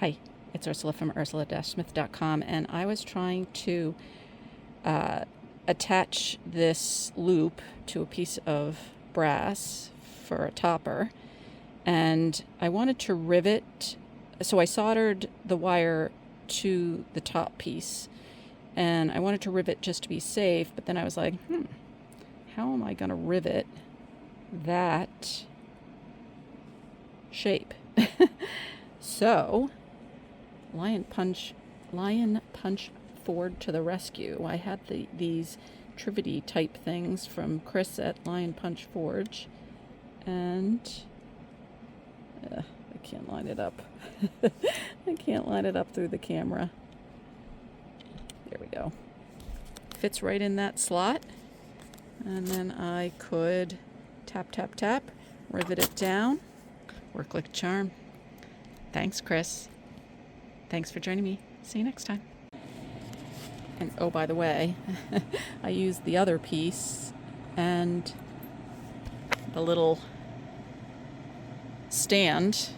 Hi, it's Ursula from ursula-smith.com, and I was trying to attach this loop to a piece of brass for a topper, and I wanted to rivet, so I soldered the wire to the top piece, and I wanted to rivet just to be safe, but then I was like, how am I going to rivet that shape? So, Lion Punch Forge to the rescue. I had these Trivety type things from Chris at Lion Punch Forge, and I can't line it up. I can't line it up through the camera. There we go. Fits right in that slot, and then I could tap, tap, tap, rivet it down. Work like a charm. Thanks, Chris. Thanks for joining me. See you next time. And oh, by the way, I used the other piece and the little stand,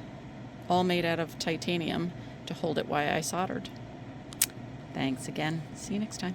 all made out of titanium, to hold it while I soldered. Thanks again. See you next time.